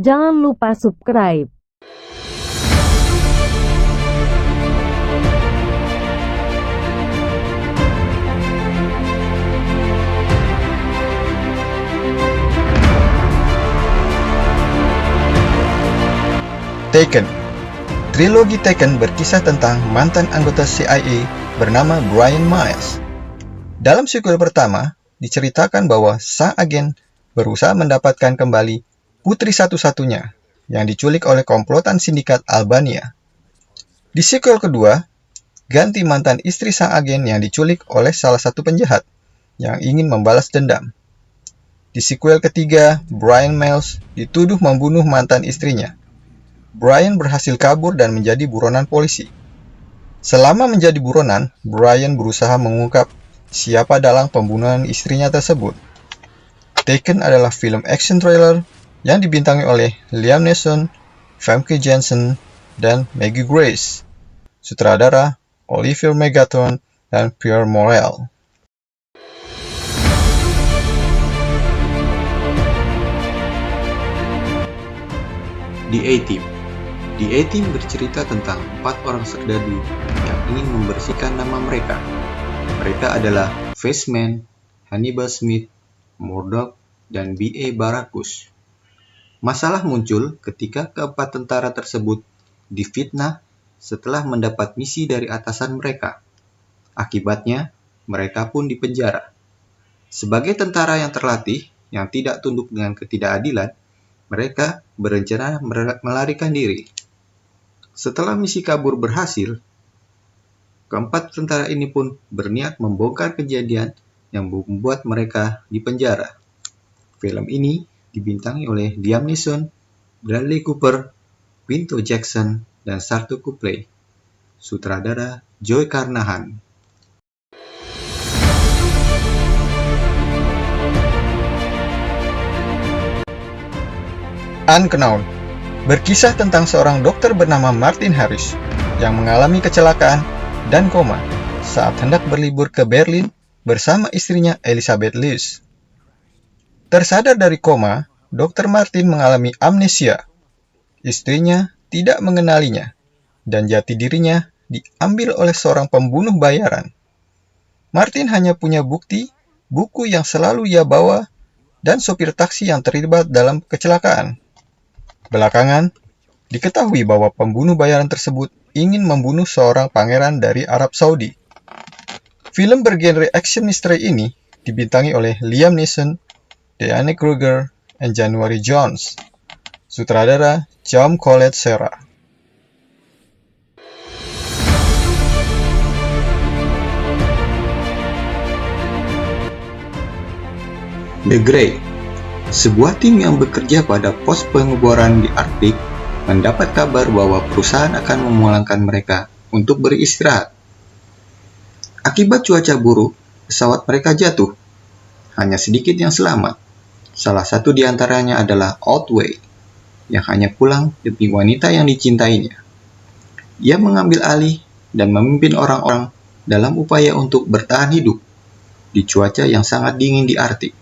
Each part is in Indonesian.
Jangan lupa subscribe. Taken. Trilogi Taken berkisah tentang mantan anggota CIA bernama Brian Miles. Dalam sequel pertama, diceritakan bahwa sang agen berusaha mendapatkan kembali putri satu-satunya yang diculik oleh komplotan sindikat Albania. Di sequel kedua, ganti mantan istri sang agen yang diculik oleh salah satu penjahat yang ingin membalas dendam. Di sequel ketiga, Brian Miles dituduh membunuh mantan istrinya. Brian berhasil kabur dan menjadi buronan polisi. Selama menjadi buronan, Brian berusaha mengungkap siapa dalang pembunuhan istrinya tersebut. Taken adalah film action thriller yang dibintangi oleh Liam Neeson, Famke Janssen, dan Maggie Grace. Sutradara Olivier Megaton dan Pierre Morel. The A-Team. The A-Team bercerita tentang 4 orang serdadu yang ingin membersihkan nama mereka. Mereka adalah Faceman, Hannibal Smith, Murdoch, dan B.A. Baracus. Masalah muncul ketika keempat tentara tersebut difitnah setelah mendapat misi dari atasan mereka. Akibatnya, mereka pun dipenjara. Sebagai tentara yang terlatih, yang tidak tunduk dengan ketidakadilan, mereka berencana melarikan diri. Setelah misi kabur berhasil, keempat tentara ini pun berniat membongkar kejadian yang membuat mereka dipenjara. Film ini dibintangi oleh Liam Neeson, Bradley Cooper, Quinto Jackson, dan Sarto Copley. Sutradara Joe Carnahan. Unknown berkisah tentang seorang dokter bernama Martin Harris yang mengalami kecelakaan dan koma saat hendak berlibur ke Berlin bersama istrinya Elizabeth Liz. Tersadar dari koma, Dr. Martin mengalami amnesia. Istrinya tidak mengenalinya dan jati dirinya diambil oleh seorang pembunuh bayaran. Martin hanya punya bukti buku yang selalu ia bawa dan sopir taksi yang terlibat dalam kecelakaan. Belakangan, diketahui bahwa pembunuh bayaran tersebut ingin membunuh seorang pangeran dari Arab Saudi. Film bergenre action misteri ini dibintangi oleh Liam Neeson, Diane Kruger, dan January Jones. Sutradara Jaume Collet-Serra. The Grey. Sebuah tim yang bekerja pada pos pengeboran di Arktik mendapat kabar bahwa perusahaan akan memulangkan mereka untuk beristirahat. Akibat cuaca buruk, pesawat mereka jatuh. Hanya sedikit yang selamat. Salah satu di antaranya adalah Otway, yang hanya pulang demi wanita yang dicintainya. Ia mengambil alih dan memimpin orang-orang dalam upaya untuk bertahan hidup di cuaca yang sangat dingin di Arktik.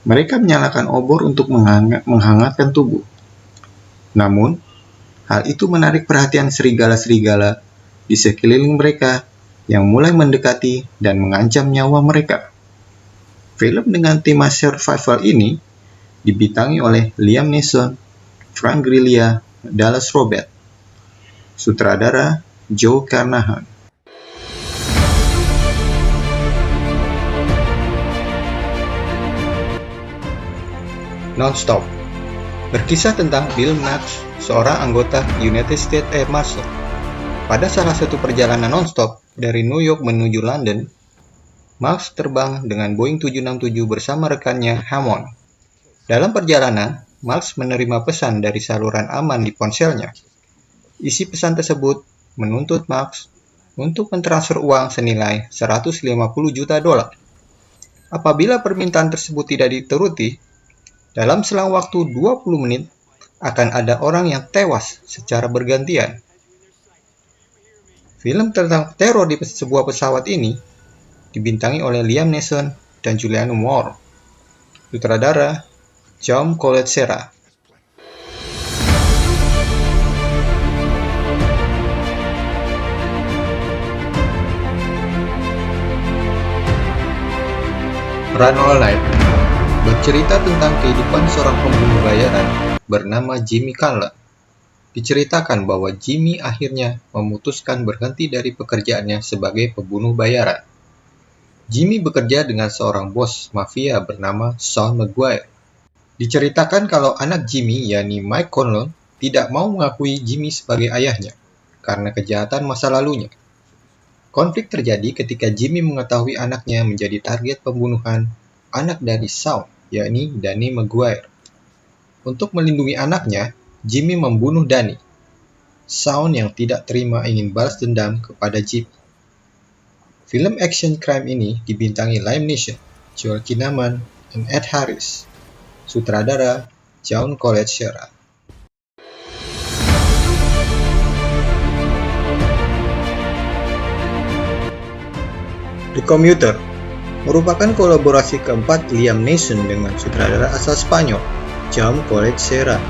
Mereka menyalakan obor untuk menghangatkan tubuh. Namun, hal itu menarik perhatian serigala-serigala di sekeliling mereka yang mulai mendekati dan mengancam nyawa mereka. Film dengan tema survival ini dibintangi oleh Liam Neeson, Frank Grillia, Dallas Robert. Sutradara Joe Carnahan. Non-Stop berkisah tentang Bill Knox, seorang anggota United States Air Marshal. Pada salah satu perjalanan non-stop dari New York menuju London, Knox terbang dengan Boeing 767 bersama rekannya Hammond. Dalam perjalanan, Knox menerima pesan dari saluran aman di ponselnya. Isi pesan tersebut menuntut Knox untuk mentransfer uang senilai $150 juta. Apabila permintaan tersebut tidak dituruti, dalam selang waktu 20 menit, akan ada orang yang tewas secara bergantian. Film tentang teror di sebuah pesawat ini dibintangi oleh Liam Neeson dan Julianne Moore. Sutradara Jaume Collet-Serra. Run All Night bercerita tentang kehidupan seorang pembunuh bayaran bernama Jimmy Conlon. Diceritakan bahwa Jimmy akhirnya memutuskan berhenti dari pekerjaannya sebagai pembunuh bayaran. Jimmy bekerja dengan seorang bos mafia bernama Sean Maguire. Diceritakan kalau anak Jimmy, yakni Mike Conlon, tidak mau mengakui Jimmy sebagai ayahnya karena kejahatan masa lalunya. Konflik terjadi ketika Jimmy mengetahui anaknya menjadi target pembunuhan anak dari Sean, yakni Danny Maguire. Untuk melindungi anaknya, Jimmy membunuh Danny. Sean yang tidak terima ingin balas dendam kepada Jimmy. Film action crime ini dibintangi Liam Neeson, Joel Kinnaman, dan Ed Harris. Sutradara John Colet-Shera. The Commuter merupakan kolaborasi keempat Liam Neeson dengan sutradara asal Spanyol, John Colet-Shera.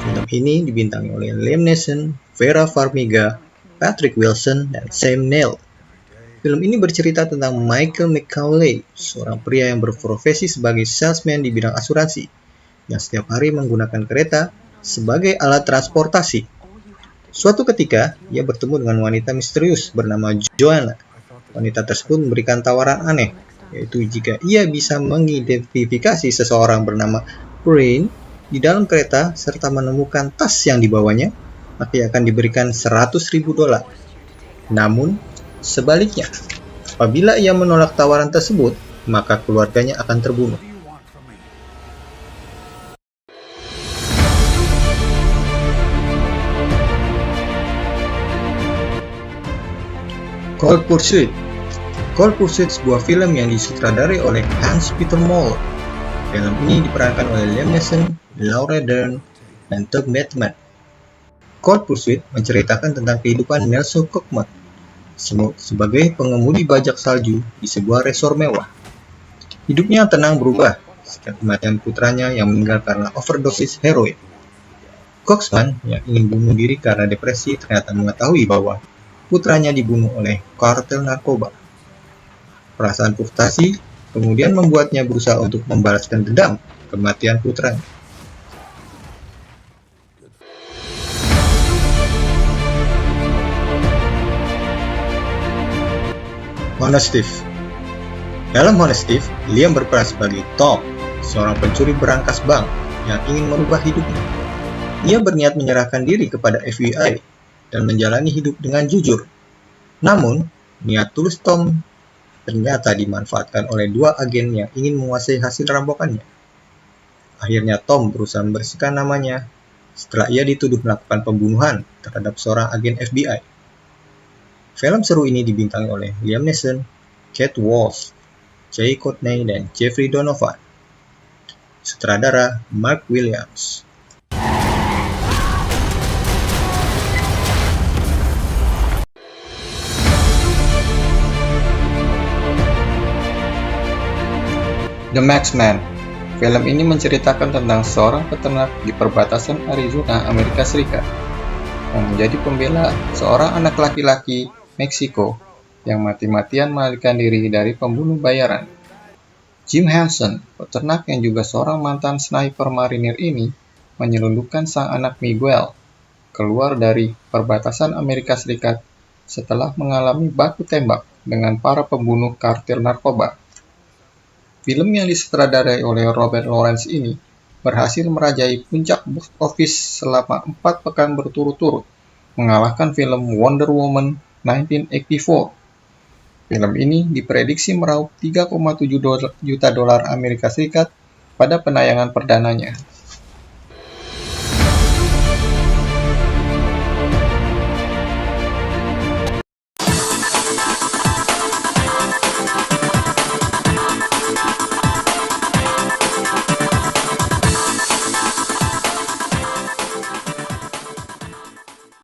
Film ini dibintangi oleh Liam Neeson, Vera Farmiga, Patrick Wilson, dan Sam Neill. Film ini bercerita tentang Michael McCauley, seorang pria yang berprofesi sebagai salesman di bidang asuransi, yang setiap hari menggunakan kereta sebagai alat transportasi. Suatu ketika, ia bertemu dengan wanita misterius bernama Joanna. Wanita tersebut memberikan tawaran aneh, yaitu jika ia bisa mengidentifikasi seseorang bernama Brain di dalam kereta serta menemukan tas yang dibawanya, maka ia akan diberikan $100.000. Namun, sebaliknya, apabila ia menolak tawaran tersebut, maka keluarganya akan terbunuh. Cold Pursuit. Cold Pursuit sebuah film yang disutradarai oleh Hans-Peter Moller. Film ini diperankan oleh Liam Neeson, Laura Dern, dan Doug Bateman. Cold Pursuit menceritakan tentang kehidupan Nelson Cockman sebagai pengemudi bajak salju di sebuah resor mewah. Hidupnya yang tenang berubah setelah kematian putranya yang meninggal karena overdosis heroin. Coxman yang ingin bunuh diri karena depresi ternyata mengetahui bahwa putranya dibunuh oleh kartel narkoba. Perasaan frustasi kemudian membuatnya berusaha untuk membalaskan dendam kematian putranya. Honest Thief. Dalam Honest Thief, Liam berperan sebagai Tom, seorang pencuri berangkas bank yang ingin merubah hidupnya. Ia berniat menyerahkan diri kepada FBI dan menjalani hidup dengan jujur. Namun, niat tulus Tom ternyata dimanfaatkan oleh dua agen yang ingin menguasai hasil rampokannya. Akhirnya Tom berusaha membersihkan namanya setelah ia dituduh melakukan pembunuhan terhadap seorang agen FBI. Film seru ini dibintangi oleh Liam Neeson, Kate Walsh, Jay Courtney, dan Jeffrey Donovan. Sutradara Mark Williams. The Marksman. Film ini menceritakan tentang seorang peternak di perbatasan Arizona, Amerika Serikat, yang menjadi pembela seorang anak laki-laki Meksiko yang mati-matian melarikan diri dari pembunuh bayaran. Jim Henson, peternak yang juga seorang mantan sniper marinir ini, menyelundupkan sang anak Miguel keluar dari perbatasan Amerika Serikat setelah mengalami baku tembak dengan para pembunuh kartel narkoba. Film yang disutradarai oleh Robert Lawrence ini berhasil merajai puncak box office selama 4 pekan berturut-turut, mengalahkan film Wonder Woman 1984. Film ini diprediksi meraup $3,7 juta Amerika Serikat pada penayangan perdananya.